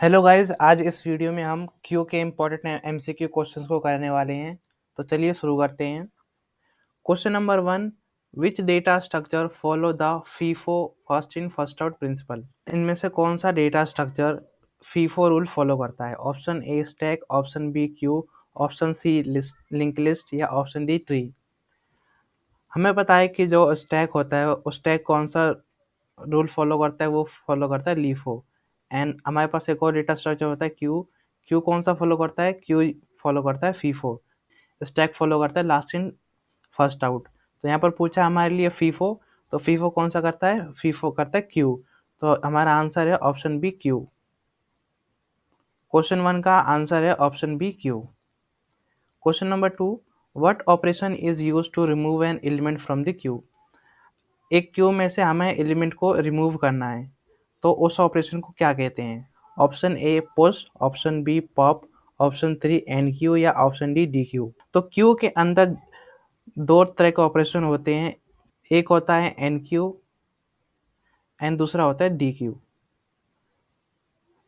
Hello guys, आज इस video में हम क्यू के इम्पोर्टेंट एमसीक्यू क्वेश्चंस को करने वाले हैं। तो चलिए शुरू करते हैं। Question number 1, which data structure follow the FIFO first in first out principle. इनमें से कौन सा data structure FIFO rule follow करता है? Option A stack, option B queue, option C link list या ऑप्शन डी ट्री। हमें पता है कि जो स्टैक होता है वो स्टैक कौन सा रूल फॉलो करता है, वो फॉलो करता है लीफो। एंड हमारे पास एक और डेटा स्ट्रक्चर होता है क्यू। क्यू कौन सा फॉलो करता है? क्यू फॉलो करता है फीफो। स्टैक फॉलो करता है लास्ट इन फर्स्ट आउट। तो यहाँ पर पूछा हमारे लिए फीफो, तो फीफो कौन सा करता है? फीफो करता है क्यू। तो हमारा आंसर है ऑप्शन बी क्यू। क्वेश्चन 1 का आंसर है option B queue. Question number 2, what operation is use to remove an element from the queue. एक क्यू में से हमें एलिमेंट को रिमूव करना है, तो उस ऑपरेशन को क्या कहते हैं? Option A push, option B pop, option 3 enqueue या ऑप्शन डी डी क्यू। तो क्यू के अंदर दो तरह के ऑपरेशन होते हैं। एक होता है एन क्यू एंड दूसरा होता है डी क्यू।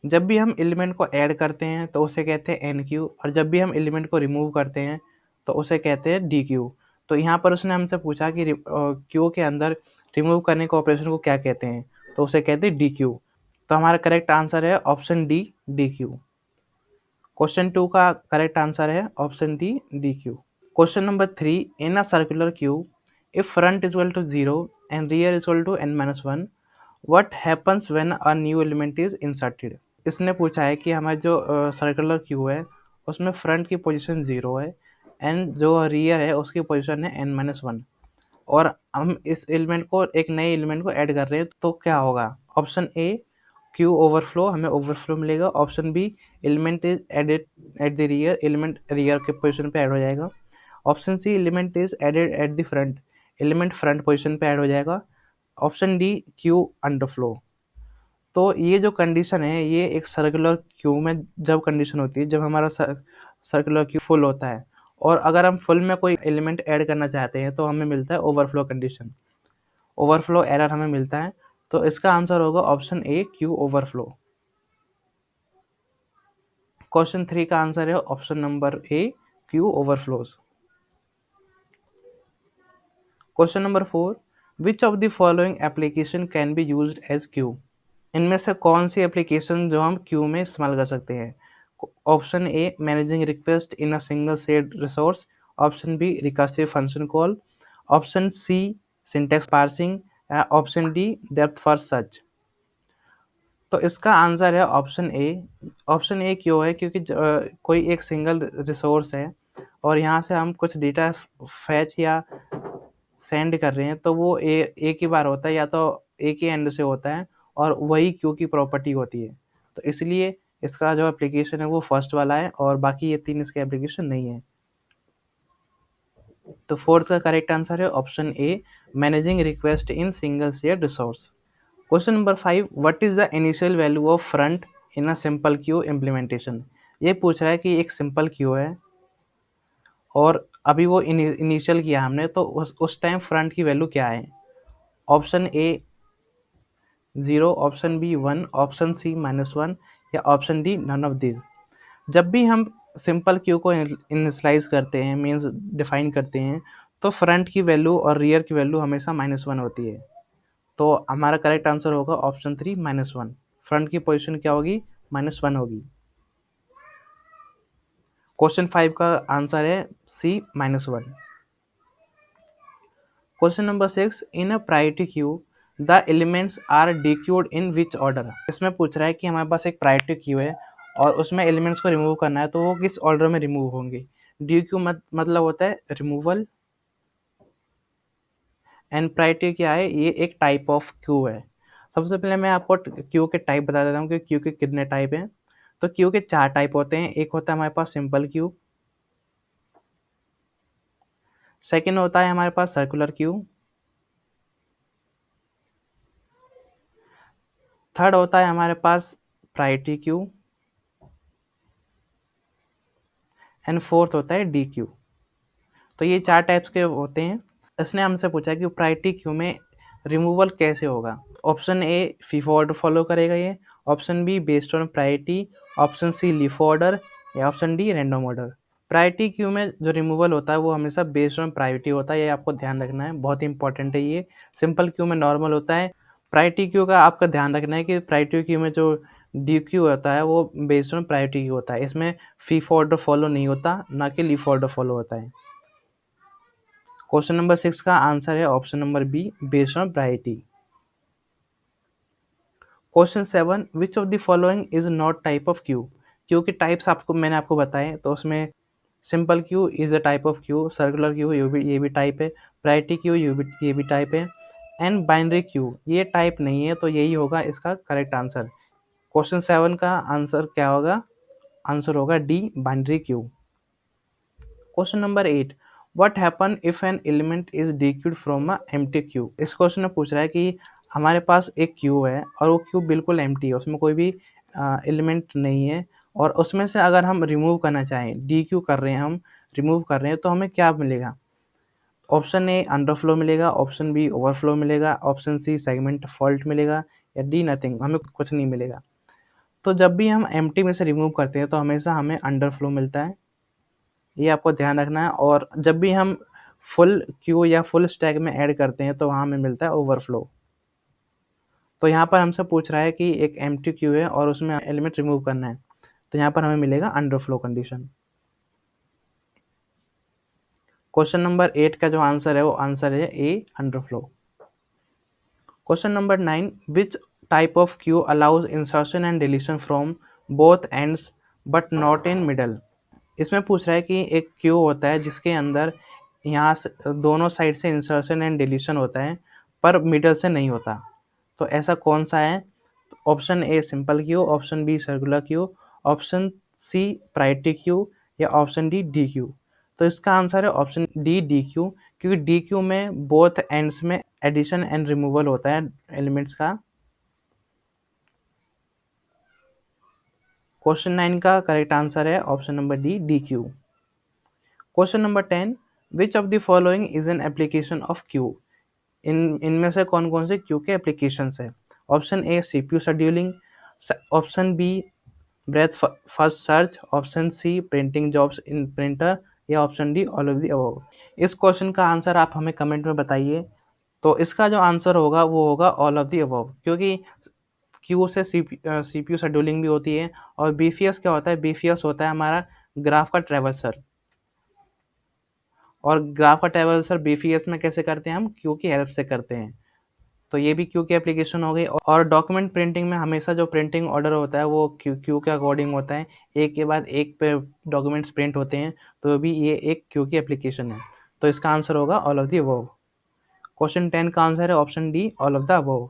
जब भी हम एलिमेंट को ऐड करते हैं तो उसे कहते हैं एन क्यू, और जब भी हम एलिमेंट को रिमूव करते हैं तो उसे कहते हैं डी क्यू। तो यहाँ पर उसने हमसे पूछा कि क्यू के अंदर रिमूव करने के ऑपरेशन को क्या कहते हैं, तो उसे कहते हैं डी क्यू। तो हमारा करेक्ट आंसर है option D dequeue. Question 2 का करेक्ट आंसर है option D dequeue. Question number 3, in a circular queue if front is equal to 0 and rear is equal to n-1, what happens when a new element is inserted. इसने पूछा है कि हमारा जो circular queue है उसमें front की position 0 है एंड जो रियर है उसकी पोजीशन है n-1, और हम इस एलिमेंट को एक नए एलिमेंट को ऐड कर रहे हैं, तो क्या होगा? ऑप्शन ए क्यू ओवरफ्लो, हमें ओवरफ्लो मिलेगा। Option B element is added at the rear, element rear के पोजीशन पे ऐड हो जाएगा। Option C element is added at the front, element front position पे ऐड हो जाएगा। Option D queue underflow. तो ये जो कंडीशन है ये एक सर्कुलर क्यू में जब कंडीशन होती है, जब हमारा सर्कुलर क्यू फुल होता है, और अगर हम फुल में कोई एलिमेंट ऐड करना चाहते हैं तो हमें मिलता है ओवरफ्लो कंडीशन, ओवरफ्लो एरर हमें मिलता है। तो इसका आंसर होगा option A queue overflow. Question 3 का आंसर है option number A queue overflows. Question number 4, which of the following application can be used as queue. इनमें से कौन सी एप्लीकेशन जो हम क्यू में इस्तेमाल कर सकते हैं? Option A managing request in a single shared resource, option B recursive function call, option C syntax parsing, option D depth first search. तो इसका आंसर है ऑप्शन ए। ऑप्शन ए क्यों है? क्योंकि कोई एक सिंगल रिसोर्स है और यहाँ से हम कुछ डेटा फैच या सेंड कर रहे हैं, तो वो एक ही बार होता है, या तो एक ही एंड से होता है, और वही क्यू की प्रॉपर्टी होती है। तो इसलिए इसका जो एप्लीकेशन है वो फर्स्ट वाला है, और बाकी ये 3 इसके एप्लीकेशन नहीं है। तो फोर्थ का करेक्ट आंसर है option A managing request in single shared resource. Question number 5, what is the initial value of front in a simple Q implementation. ये पूछ रहा है कि एक सिंपल क्यू है और अभी वो इनिशियल किया हमने, तो उस टाइम फ्रंट की वैल्यू क्या है? Option A 0, option B 1, option C -1 या option D none of this. जब भी हम सिंपल क्यू को इनिशियलाइज करते हैं, मीन्स डिफाइन करते हैं, तो फ्रंट की वैल्यू और रियर की वैल्यू हमेशा -1 होती है। तो हमारा करेक्ट आंसर होगा ऑप्शन 3 -1। फ्रंट की पोजीशन क्या होगी? -1 होगी। क्वेश्चन 5 का आंसर है C -1। Question number 6, in a priority queue the elements are dequeued in which order. इसमें पूछ रहा है कि हमारे पास एक प्रायोरिटी क्यू है और उसमें एलिमेंट्स को रिमूव करना है, तो वो किस ऑर्डर में रिमूव होंगे? डी क्यू मतलब होता है रिमूवल, एंड प्रायोरिटी क्या है? ये एक टाइप ऑफ क्यू है। सबसे पहले मैं आपको क्यू के टाइप बता देता हूँ कि क्यू के कितने टाइप हैं। तो क्यू के 4 टाइप होते हैं। एक होता है हमारे पास सिंपल क्यू, सेकेंड होता है हमारे पास सर्कुलर क्यू, थर्ड होता है हमारे पास प्रायोरिटी क्यू, एंड फोर्थ होता है डी क्यू। तो ये 4 टाइप्स के होते हैं। इसने हमसे पूछा कि प्रायोरिटी क्यू में रिमूवल कैसे होगा। Option A FIFO order follow करेगा ये, option B based on priority, option C LIFO order या option D random order. Priority queue में जो रिमूवल होता है वो हमेशा बेस्ड ऑन प्रायोरिटी होता है, ये आपको ध्यान रखना है, बहुत इंपॉर्टेंट है ये। सिंपल क्यू में नॉर्मल होता है। प्रायोरिटी क्यू का आपका ध्यान रखना है कि प्रायोरिटी क्यू में जो डी क्यू होता है वो बेस्ड ऑन प्रायोरिटी क्यू होता है, इसमें फीफो ऑर्डर फॉलो नहीं होता, ना कि लीफो ऑर्डर फॉलो होता है। क्वेश्चन नंबर 6 का आंसर है option number B based on priority. Question 7 which of the following is not type of Q. Q के टाइप्स मैंने आपको बताए, तो उसमें simple Q is a type of Q, circular queue ये भी टाइप है, प्रायोरिटी क्यू ये भी टाइप है, एंड बाइनरी क्यू ये टाइप नहीं है, तो यही होगा इसका करेक्ट आंसर। क्वेश्चन 7 का आंसर क्या होगा? आंसर होगा D binary queue. Question number 8 what happen if an element is dequeued from a empty queue. इस क्वेश्चन में पूछ रहा है कि हमारे पास एक क्यू है और वो क्यू बिल्कुल एम्प्टी है, उसमें कोई भी एलिमेंट नहीं है, और उसमें से अगर हम रिमूव करना चाहें, डी क्यू कर रहे हैं हम, रिमूव कर रहे हैं, तो हमें क्या मिलेगा? ऑप्शन ए अंडरफ्लो मिलेगा, ऑप्शन बी ओवरफ्लो मिलेगा, ऑप्शन सी सेगमेंट फॉल्ट मिलेगा, या डी नथिंग, हमें कुछ नहीं मिलेगा। तो जब भी हम एम्प्टी में से रिमूव करते हैं तो हमेशा हमें अंडरफ्लो मिलता है, ये आपको ध्यान रखना है। और जब भी हम फुल क्यू या फुल स्टैक में ऐड करते हैं तो वहाँ हमें मिलता है ओवरफ्लो। तो यहाँ पर हमसे पूछ रहा है कि एक एम्प्टी क्यू है और उसमें एलिमेंट रिमूव करना है, तो यहाँ पर हमें मिलेगा अंडरफ्लो कंडीशन। क्वेश्चन नंबर 8 का जो आंसर है वो आंसर है A underflow. Question number 9 which type of queue allows insertion and deletion from both ends but not in middle. इसमें पूछ रहा है कि एक क्यू होता है जिसके अंदर यहाँ से दोनों साइड से इंसर्शन एंड डिलीशन होता है पर मिडल से नहीं होता, तो ऐसा कौन सा है? Option A simple queue, option B circular queue, option C priority queue, या ऑप्शन डी डी क्यू। तो इसका आंसर है ऑप्शन डी डी क्यू, क्योंकि डी क्यू में बोथ एंड्स में एडिशन एंड रिमूवल होता है एलिमेंट्स का। क्वेश्चन 9 का करेक्ट आंसर है option number D dequeue. Question number 10 which of the following is an application of queue. इनमें से कौन कौन से क्यू के एप्लीकेशंस है? Option A CPU scheduling, option B breadth first search, option C printing jobs in printer, या option D all of the above. इस question का आंसर आप हमें कमेंट में बताइए। तो इसका जो आंसर होगा वो होगा ऑल ऑफ द अबव, क्योंकि क्यू से सीपीयू शेड्यूलिंग भी होती है, और बीफीएस क्या होता है? बीफीएस होता है हमारा ग्राफ का ट्रेवर्सर, और ग्राफ का ट्रेवर्सर बीफीएस में कैसे करते हैं? हम क्यू की हेल्प से करते हैं। तो ये भी क्यू की एप्लीकेशन हो गई। और डॉक्यूमेंट प्रिंटिंग में हमेशा जो प्रिंटिंग ऑर्डर होता है वो क्यू के अकॉर्डिंग होता है, एक के बाद एक पे डॉक्यूमेंट्स प्रिंट होते हैं, तो भी ये एक क्यू की एप्लीकेशन है। तो इसका आंसर होगा all of the above. Question 10 का आंसर है option D all of the above.